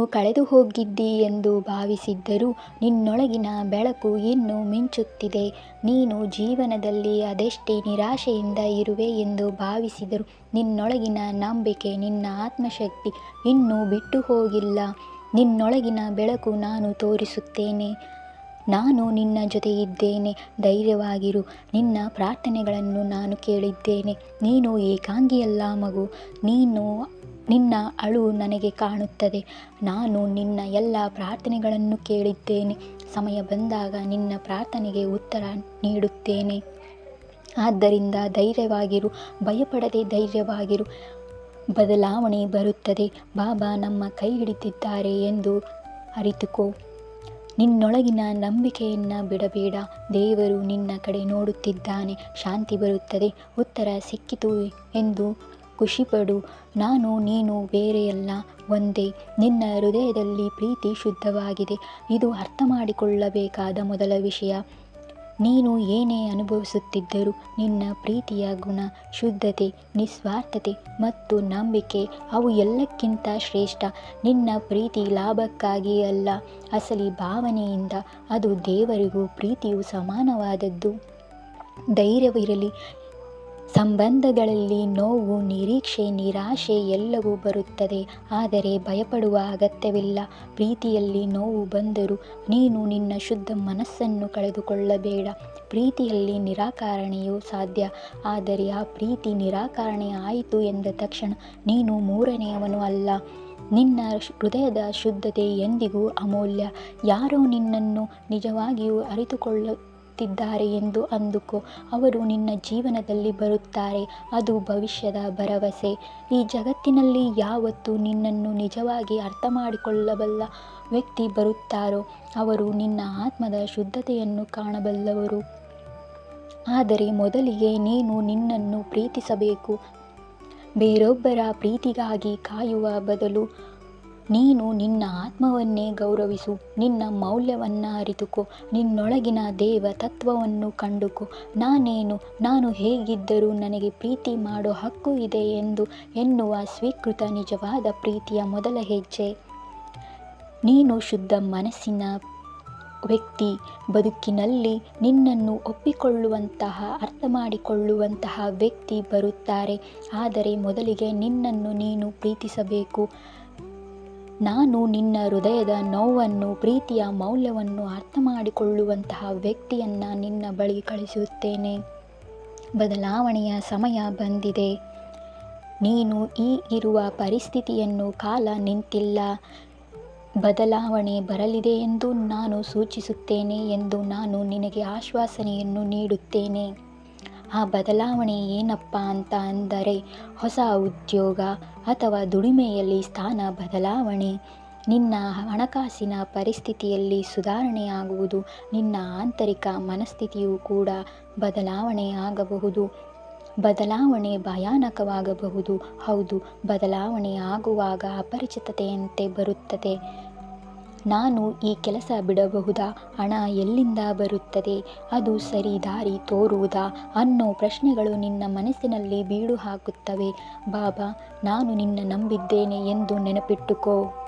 ಕಳೆದು ಹೋಗಿದ್ದಿ ಎಂದು ಭಾವಿಸಿದ್ದರೂ ನಿನ್ನೊಳಗಿನ ಬೆಳಕು ಇನ್ನೂ ಮಿಂಚುತ್ತಿದೆ. ನೀನು ಜೀವನದಲ್ಲಿ ಅದೆಷ್ಟೇ ನಿರಾಶೆಯಿಂದ ಇರುವೆ ಎಂದು ಭಾವಿಸಿದರೂ ನಿನ್ನೊಳಗಿನ ನಂಬಿಕೆ, ನಿನ್ನ ಆತ್ಮಶಕ್ತಿ ಇನ್ನೂ ಬಿಟ್ಟು ಹೋಗಿಲ್ಲ. ನಿನ್ನೊಳಗಿನ ಬೆಳಕು ನಾನು ತೋರಿಸುತ್ತೇನೆ. ನಾನು ನಿನ್ನ ಜೊತೆ ಇದ್ದೇನೆ. ಧೈರ್ಯವಾಗಿರು. ನಿನ್ನ ಪ್ರಾರ್ಥನೆಗಳನ್ನು ನಾನು ಕೇಳಿದ್ದೇನೆ. ನೀನು ಏಕಾಂಗಿಯಲ್ಲ ಮಗು. ನಿನ್ನ ಅಳು ನನಗೆ ಕಾಣುತ್ತದೆ. ನಾನು ನಿನ್ನ ಎಲ್ಲ ಪ್ರಾರ್ಥನೆಗಳನ್ನು ಕೇಳಿದ್ದೇನೆ. ಸಮಯ ಬಂದಾಗ ನಿನ್ನ ಪ್ರಾರ್ಥನೆಗೆ ಉತ್ತರ ನೀಡುತ್ತೇನೆ. ಆದ್ದರಿಂದ ಧೈರ್ಯವಾಗಿರು. ಭಯಪಡದೆ ಧೈರ್ಯವಾಗಿರು. ಬದಲಾವಣೆ ಬರುತ್ತದೆ. ಬಾಬಾ ನಮ್ಮ ಕೈ ಹಿಡಿದಿದ್ದಾರೆ ಎಂದು ಅರಿತುಕೋ. ನಿನ್ನೊಳಗಿನ ನಂಬಿಕೆಯನ್ನು ಬಿಡಬೇಡ. ದೇವರು ನಿನ್ನ ಕಡೆ ನೋಡುತ್ತಿದ್ದಾನೆ. ಶಾಂತಿ ಬರುತ್ತದೆ. ಉತ್ತರ ಸಿಕ್ಕಿತು ಎಂದು ಖುಷಿಪಡು. ನಾನು ನೀನು ಬೇರೆಯಲ್ಲ, ಒಂದೇ. ನಿನ್ನ ಹೃದಯದಲ್ಲಿ ಪ್ರೀತಿ ಶುದ್ಧವಾಗಿದೆ. ಇದು ಅರ್ಥ ಮಾಡಿಕೊಳ್ಳಬೇಕಾದ ಮೊದಲ ವಿಷಯ. ನೀನು ಏನೇ ಅನುಭವಿಸುತ್ತಿದ್ದರೂ ನಿನ್ನ ಪ್ರೀತಿಯ ಗುಣ, ಶುದ್ಧತೆ, ನಿಸ್ವಾರ್ಥತೆ ಮತ್ತು ನಂಬಿಕೆ ಅವು ಎಲ್ಲಕ್ಕಿಂತ ಶ್ರೇಷ್ಠ. ನಿನ್ನ ಪ್ರೀತಿ ಲಾಭಕ್ಕಾಗಿ ಅಲ್ಲ, ಅಸಲಿ ಭಾವನೆಯಿಂದ. ಅದು ದೇವರಿಗೂ ಪ್ರೀತಿಯು ಸಮಾನವಾದದ್ದು. ಧೈರ್ಯವಿರಲಿ. ಸಂಬಂಧಗಳಲ್ಲಿ ನೋವು, ನಿರೀಕ್ಷೆ, ನಿರಾಶೆ ಎಲ್ಲವೂ ಬರುತ್ತದೆ. ಆದರೆ ಭಯಪಡುವ ಅಗತ್ಯವಿಲ್ಲ. ಪ್ರೀತಿಯಲ್ಲಿ ನೋವು ಬಂದರೂ ನೀನು ನಿನ್ನ ಶುದ್ಧ ಮನಸ್ಸನ್ನು ಕಳೆದುಕೊಳ್ಳಬೇಡ. ಪ್ರೀತಿಯಲ್ಲಿ ನಿರಾಕರಣೆಯು ಸಾಧ್ಯ. ಆದರೆ ಆ ಪ್ರೀತಿ ನಿರಾಕರಣೆ ಆಯಿತು ಎಂದ ತಕ್ಷಣ ನೀನು ಮೂರನೆಯವನು ಅಲ್ಲ. ನಿನ್ನ ಹೃದಯದ ಶುದ್ಧತೆ ಎಂದಿಗೂ ಅಮೂಲ್ಯ. ಯಾರೋ ನಿನ್ನನ್ನು ನಿಜವಾಗಿಯೂ ಅರಿತುಕೊಳ್ಳುತ್ತಿದ್ದಾರೆ ಎಂದು ಅಂದುಕೋ. ಅವರು ನಿನ್ನ ಜೀವನದಲ್ಲಿ ಬರುತ್ತಾರೆ. ಅದು ಭವಿಷ್ಯದ ಭರವಸೆ. ಈ ಜಗತ್ತಿನಲ್ಲಿ ಯಾವತ್ತು ನಿನ್ನನ್ನು ನಿಜವಾಗಿ ಅರ್ಥ ಮಾಡಿಕೊಳ್ಳಬಲ್ಲ ವ್ಯಕ್ತಿ ಬರುತ್ತಾರೋ ಅವರು ನಿನ್ನ ಆತ್ಮದ ಶುದ್ಧತೆಯನ್ನು ಕಾಣಬಲ್ಲವರು. ಆದರೆ ಮೊದಲಿಗೆ ನೀನು ನಿನ್ನನ್ನು ಪ್ರೀತಿಸಬೇಕು. ಬೇರೊಬ್ಬರ ಪ್ರೀತಿಗಾಗಿ ಕಾಯುವ ಬದಲು ನೀನು ನಿನ್ನ ಆತ್ಮವನ್ನೇ ಗೌರವಿಸು. ನಿನ್ನ ಮೌಲ್ಯವನ್ನು ಅರಿತುಕೋ. ನಿನ್ನೊಳಗಿನ ದೇವ ತತ್ವವನ್ನು ಕಂಡುಕೋ. ನಾನೇನು, ನಾನು ಹೇಗಿದ್ದರೂ ನನಗೆ ಪ್ರೀತಿ ಮಾಡೋ ಹಕ್ಕು ಇದೆ ಎನ್ನುವ ಸ್ವೀಕೃತ ನಿಜವಾದ ಪ್ರೀತಿಯ ಮೊದಲ ಹೆಜ್ಜೆ. ನೀನು ಶುದ್ಧ ಮನಸ್ಸಿನ ವ್ಯಕ್ತಿ. ಬದುಕಿನಲ್ಲಿ ನಿನ್ನನ್ನು ಒಪ್ಪಿಕೊಳ್ಳುವಂತಹ, ಅರ್ಥ ಮಾಡಿಕೊಳ್ಳುವಂತಹ ವ್ಯಕ್ತಿ ಬರುತ್ತಾರೆ. ಆದರೆ ಮೊದಲಿಗೆ ನಿನ್ನನ್ನು ನೀನು ಪ್ರೀತಿಸಬೇಕು. ನಾನು ನಿನ್ನ ಹೃದಯದ ನೋವನ್ನು, ಪ್ರೀತಿಯ ಮೌಲ್ಯವನ್ನು ಅರ್ಥ ಮಾಡಿಕೊಳ್ಳುವಂತಹ ವ್ಯಕ್ತಿಯನ್ನು ನಿನ್ನ ಬಳಿ ಕಳಿಸುತ್ತೇನೆ. ಬದಲಾವಣೆಯ ಸಮಯ ಬಂದಿದೆ. ನೀನು ಇರುವ ಪರಿಸ್ಥಿತಿಯನ್ನು ಕಾಲ ನಿಂತಿಲ್ಲ. ಬದಲಾವಣೆ ಬರಲಿದೆ ಎಂದು ನಾನು ಸೂಚಿಸುತ್ತೇನೆ ಎಂದು ನಾನು ನಿನಗೆ ಆಶ್ವಾಸನೆಯನ್ನು ನೀಡುತ್ತೇನೆ. ಆ ಬದಲಾವಣೆ ಏನಪ್ಪ ಅಂತ ಅಂದರೆ ಹೊಸ ಉದ್ಯೋಗ ಅಥವಾ ದುಡಿಮೆಯಲ್ಲಿ ಸ್ಥಾನ ಬದಲಾವಣೆ, ನಿನ್ನ ಹಣಕಾಸಿನ ಪರಿಸ್ಥಿತಿಯಲ್ಲಿ ಸುಧಾರಣೆಯಾಗುವುದು, ನಿನ್ನ ಆಂತರಿಕ ಮನಸ್ಥಿತಿಯೂ ಕೂಡ ಬದಲಾವಣೆ ಆಗಬಹುದು. ಬದಲಾವಣೆ ಭಯಾನಕವಾಗಬಹುದು. ಹೌದು, ಬದಲಾವಣೆ ಆಗುವಾಗ ಅಪರಿಚಿತತೆಯಂತೆ ಬರುತ್ತದೆ. ನಾನು ಈ ಕೆಲಸ ಬಿಡಬಹುದಾ? ಹಣ ಎಲ್ಲಿಂದ ಬರುತ್ತದೆ? ಅದು ಸರಿ ದಾರಿ ತೋರುವುದಾ? ಅನ್ನೋ ಪ್ರಶ್ನೆಗಳು ನಿನ್ನ ಮನಸ್ಸಿನಲ್ಲಿ ಬೀಡು ಹಾಕುತ್ತವೆ. ಬಾಬಾ, ನಾನು ನಿನ್ನ ನಂಬಿದ್ದೇನೆ ಎಂದು ನೆನಪಿಟ್ಟುಕೋ.